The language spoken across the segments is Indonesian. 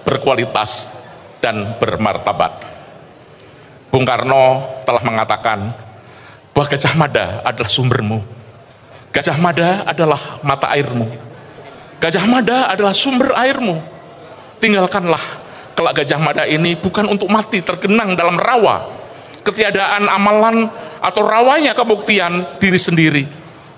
berkualitas, dan bermartabat. Bung Karno telah mengatakan bahwa Gajah Mada adalah sumbermu, Gajah Mada adalah mata airmu, Gajah Mada adalah sumber airmu. Tinggalkanlah kelak Gajah Mada ini bukan untuk mati tergenang dalam rawa ketiadaan amalan atau rawanya kebuktian diri sendiri,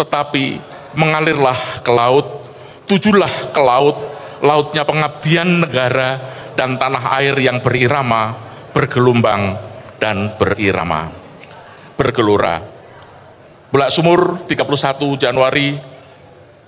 tetapi mengalirlah ke laut, tujulah ke laut, lautnya pengabdian negara dan tanah air yang berirama, bergelombang dan berirama, bergelora. Bulak Sumur 31 Januari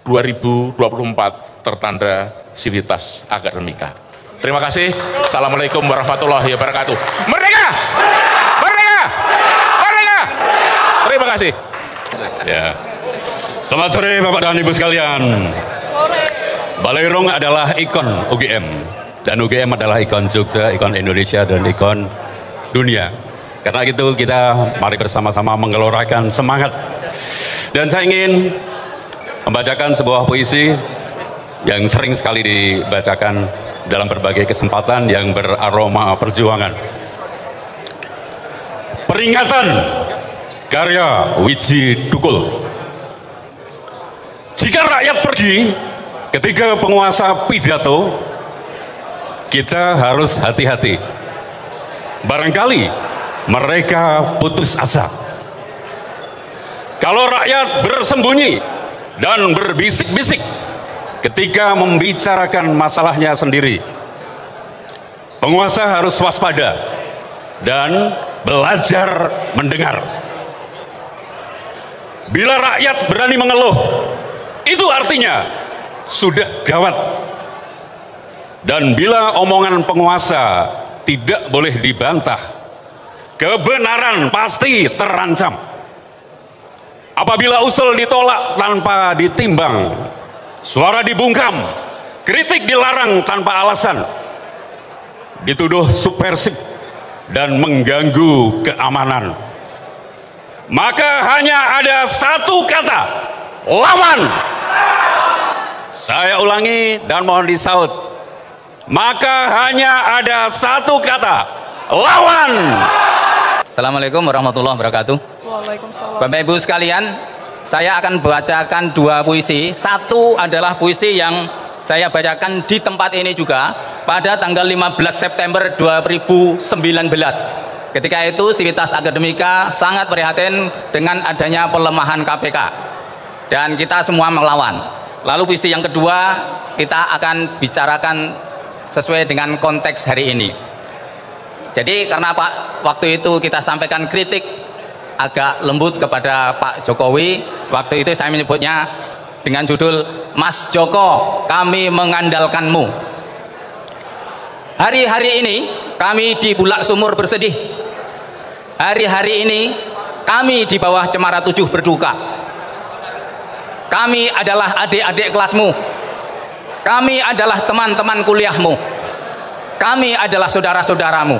2024 tertanda Civitas Akademika. Terima kasih. Assalamualaikum warahmatullahi wabarakatuh. Merdeka! Merdeka! Merdeka! Terima kasih. Ya. Selamat sore Bapak dan Ibu sekalian. Sore. Baleirung adalah ikon UGM dan UGM adalah ikon Jogja, ikon Indonesia dan ikon dunia. Karena itu kita mari bersama-sama menggelorakan semangat. Dan saya ingin membacakan sebuah puisi yang sering sekali dibacakan dalam berbagai kesempatan yang beraroma perjuangan. Peringatan karya Wiji Tukul. Jika rakyat pergi ketika penguasa pidato, kita harus hati-hati. Barangkali mereka putus asa. Kalau rakyat bersembunyi dan berbisik-bisik ketika membicarakan masalahnya sendiri, penguasa harus waspada dan belajar mendengar. Bila rakyat berani mengeluh, itu artinya sudah gawat. Dan bila omongan penguasa tidak boleh dibantah, kebenaran pasti terancam. Apabila usul ditolak tanpa ditimbang, suara dibungkam, kritik dilarang tanpa alasan, dituduh subversif dan mengganggu keamanan, maka hanya ada satu kata: lawan. Saya ulangi dan mohon disaut. Maka hanya ada satu kata: lawan. Assalamualaikum warahmatullahi wabarakatuh. Waalaikumsalam. Bapak Ibu sekalian, saya akan bacakan dua puisi. Satu adalah puisi yang saya bacakan di tempat ini juga pada tanggal 15 September 2019. Ketika itu Civitas Akademika sangat prihatin dengan adanya pelemahan KPK dan kita semua melawan. Lalu puisi yang kedua kita akan bicarakan sesuai dengan konteks hari ini. Jadi karena Pak waktu itu kita sampaikan kritik agak lembut kepada Pak Jokowi, waktu itu saya menyebutnya dengan judul Mas Joko, kami mengandalkanmu. Hari-hari ini kami di Bulak Sumur bersedih. Hari-hari ini kami di bawah Cemara 7 berduka. Kami adalah adik-adik kelasmu. Kami adalah teman-teman kuliahmu. Kami adalah saudara-saudaramu.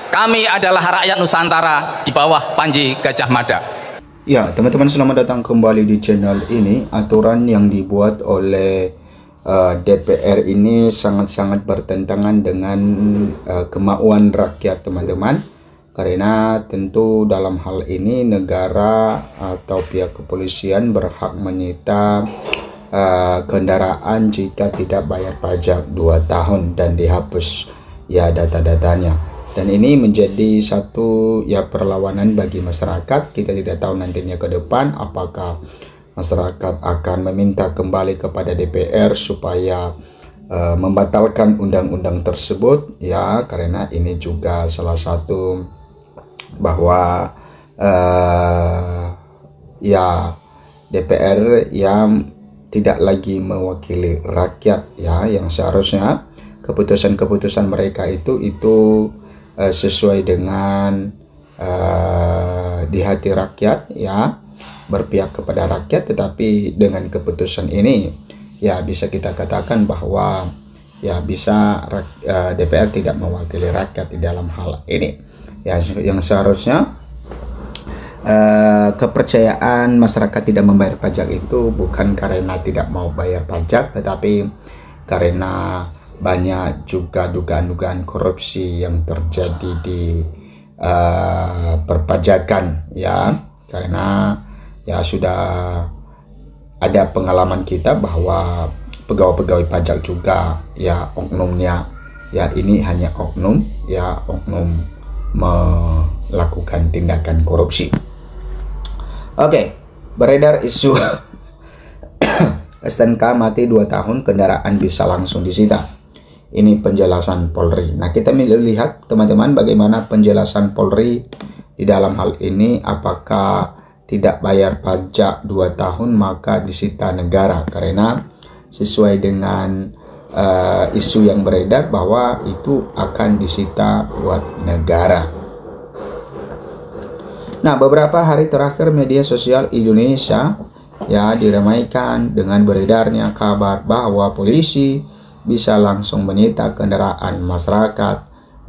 Kami adalah rakyat Nusantara di bawah Panji Gajah Mada. Ya, teman-teman, selamat datang kembali di channel ini. Aturan yang dibuat oleh DPR ini sangat-sangat bertentangan dengan kemauan rakyat, teman-teman. Karena tentu dalam hal ini negara atau pihak kepolisian berhak menyita kendaraan jika tidak bayar pajak 2 tahun dan dihapus ya data-datanya. Dan ini menjadi satu ya perlawanan bagi masyarakat. Kita tidak tahu nantinya ke depan apakah masyarakat akan meminta kembali kepada DPR supaya membatalkan undang-undang tersebut ya, karena ini juga salah satu bahwa ya DPR yang tidak lagi mewakili rakyat ya, yang seharusnya keputusan-keputusan mereka itu sesuai dengan di hati rakyat ya, berpihak kepada rakyat. Tetapi dengan keputusan ini ya bisa kita katakan bahwa ya bisa DPR tidak mewakili rakyat di dalam hal ini ya, yang seharusnya kepercayaan masyarakat tidak membayar pajak itu bukan karena tidak mau bayar pajak, tetapi karena banyak juga dugaan-dugaan korupsi yang terjadi di perpajakan, ya, karena ya sudah ada pengalaman kita bahwa pegawai-pegawai pajak juga ya oknumnya ya ini hanya oknum, ya oknum melakukan tindakan korupsi. Oke, beredar isu STNK mati 2 tahun, kendaraan bisa langsung disita. Ini penjelasan Polri. Nah, kita melihat teman-teman bagaimana penjelasan Polri di dalam hal ini. Apakah tidak bayar pajak 2 tahun maka disita negara, karena sesuai dengan isu yang beredar bahwa itu akan disita buat negara. Nah, beberapa hari terakhir media sosial Indonesia ya diramaikan dengan beredarnya kabar bahwa polisi bisa langsung menyita kendaraan masyarakat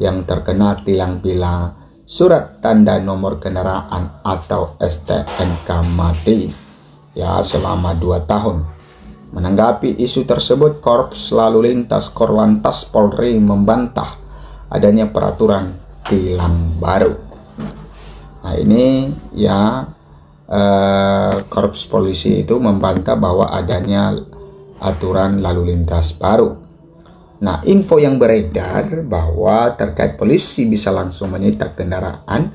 yang terkena tilang bila surat tanda nomor kendaraan atau STNK mati ya selama 2 tahun. Menanggapi isu tersebut, Korps Lalu Lintas Korlantas Polri membantah adanya peraturan tilang baru. Nah, ini ya Korps Polisi itu membantah bahwa adanya aturan lalu lintas baru. Nah, info yang beredar bahwa terkait polisi bisa langsung menyita kendaraan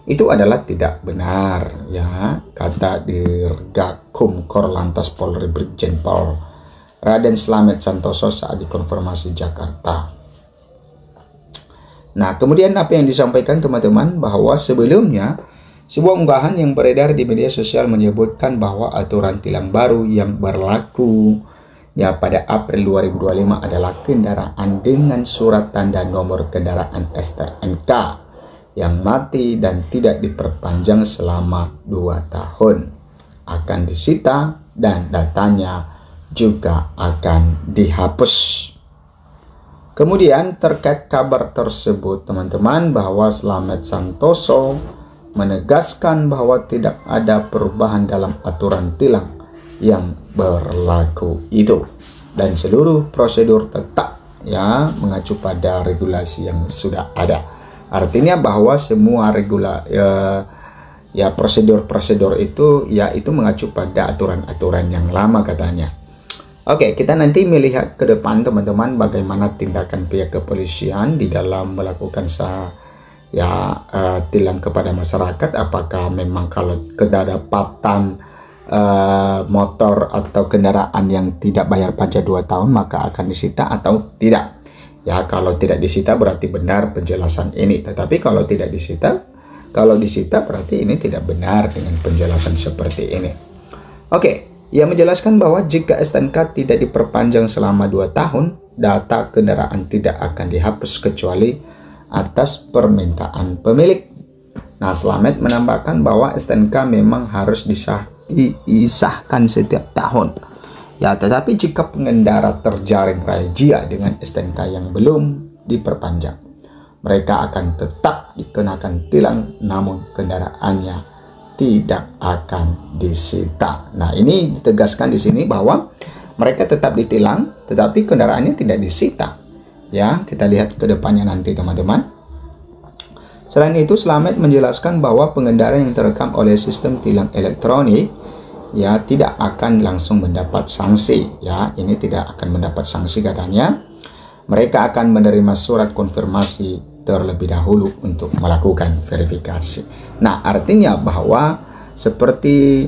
itu adalah tidak benar, ya, kata Dirgakum Korlantas Polri Brigjen Pol Raden Slamet Santoso saat dikonfirmasi Jakarta. Nah, kemudian apa yang disampaikan teman-teman bahwa sebelumnya sebuah unggahan yang beredar di media sosial menyebutkan bahwa aturan tilang baru yang berlaku ya pada April 2025 adalah kendaraan dengan surat tanda nomor kendaraan STNK yang mati dan tidak diperpanjang selama 2 tahun akan disita dan datanya juga akan dihapus. Kemudian terkait kabar tersebut teman-teman bahwa Slamet Santoso menegaskan bahwa tidak ada perubahan dalam aturan tilang yang berlaku itu dan seluruh prosedur tetap ya mengacu pada regulasi yang sudah ada. Artinya bahwa semua prosedur-prosedur itu ya itu mengacu pada aturan-aturan yang lama katanya. Oke, kita nanti melihat ke depan teman-teman bagaimana tindakan pihak kepolisian di dalam melakukan tilang kepada masyarakat. Apakah memang kalau kedapatan motor atau kendaraan yang tidak bayar pajak 2 tahun maka akan disita atau tidak. Ya, kalau tidak disita berarti benar penjelasan ini. Tetapi kalau tidak disita, kalau disita berarti ini tidak benar dengan penjelasan seperti ini. Oke, ia menjelaskan bahwa jika STNK tidak diperpanjang selama 2 tahun, data kendaraan tidak akan dihapus kecuali atas permintaan pemilik. Nah, Slamet menambahkan bahwa STNK memang harus disahkan setiap tahun. Ya, tetapi jika pengendara terjaring razia dengan STNK yang belum diperpanjang, mereka akan tetap dikenakan tilang namun kendaraannya tidak akan disita. Nah, ini ditegaskan di sini bahwa mereka tetap ditilang tetapi kendaraannya tidak disita. Ya, kita lihat ke depannya nanti teman-teman. Selain itu, Slamet menjelaskan bahwa pengendara yang terekam oleh sistem tilang elektronik ya tidak akan langsung mendapat sanksi. Ya, ini tidak akan mendapat sanksi katanya. Mereka akan menerima surat konfirmasi terlebih dahulu untuk melakukan verifikasi. Nah, artinya bahwa seperti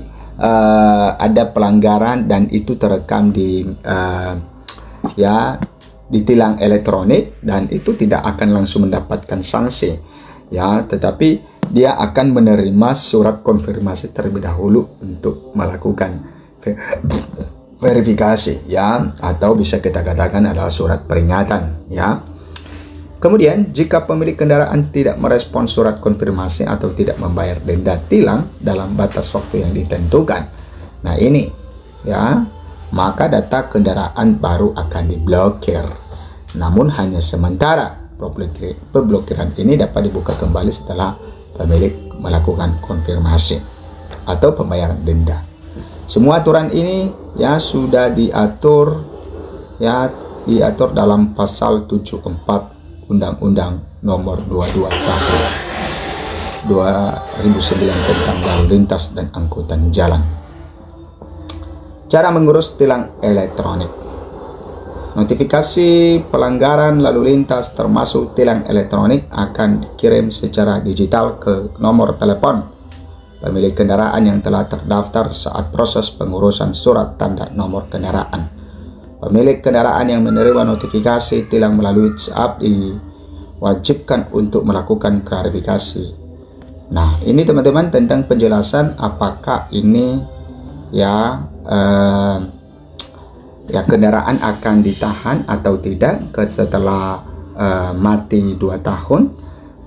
ada pelanggaran dan itu terekam di tilang elektronik dan itu tidak akan langsung mendapatkan sanksi. Ya, tetapi dia akan menerima surat konfirmasi terlebih dahulu untuk melakukan verifikasi, ya, atau bisa kita katakan adalah surat peringatan, ya. Kemudian, jika pemilik kendaraan tidak merespon surat konfirmasi atau tidak membayar denda tilang dalam batas waktu yang ditentukan, nah ini, ya, maka data kendaraan baru akan diblokir. Namun hanya sementara. Pemblokiran ini dapat dibuka kembali setelah pemilik melakukan konfirmasi atau pembayaran denda. Semua aturan ini ya sudah diatur ya diatur dalam pasal 74 Undang-Undang Nomor 22 Tahun 2009 tentang lalu lintas dan angkutan jalan. Cara mengurus tilang elektronik. Notifikasi pelanggaran lalu lintas termasuk tilang elektronik akan dikirim secara digital ke nomor telepon pemilik kendaraan yang telah terdaftar saat proses pengurusan surat tanda nomor kendaraan. Pemilik kendaraan yang menerima notifikasi tilang melalui WhatsApp diwajibkan untuk melakukan klarifikasi. Nah, ini teman-teman tentang penjelasan apakah ini ya kendaraan akan ditahan atau tidak setelah mati 2 tahun.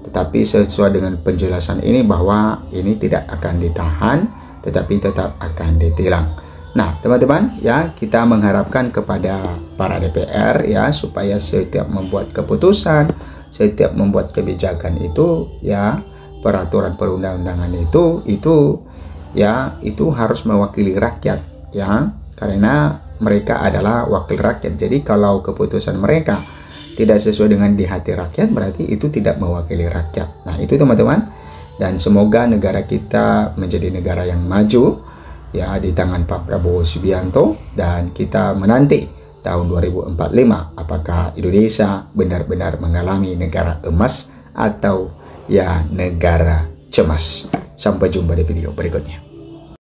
Tetapi sesuai dengan penjelasan ini bahwa ini tidak akan ditahan, tetapi tetap akan ditilang. Nah, teman-teman, ya kita mengharapkan kepada para DPR ya supaya setiap membuat keputusan, setiap membuat kebijakan itu ya peraturan perundang-undangan itu harus mewakili rakyat ya, karena mereka adalah wakil rakyat. Jadi kalau keputusan mereka tidak sesuai dengan di hati rakyat, berarti itu tidak mewakili rakyat. Nah, itu teman-teman, dan semoga negara kita menjadi negara yang maju ya di tangan Pak Prabowo Subianto, dan kita menanti tahun 2045 apakah Indonesia benar-benar mengalami negara emas atau ya negara cemas. Sampai jumpa di video berikutnya.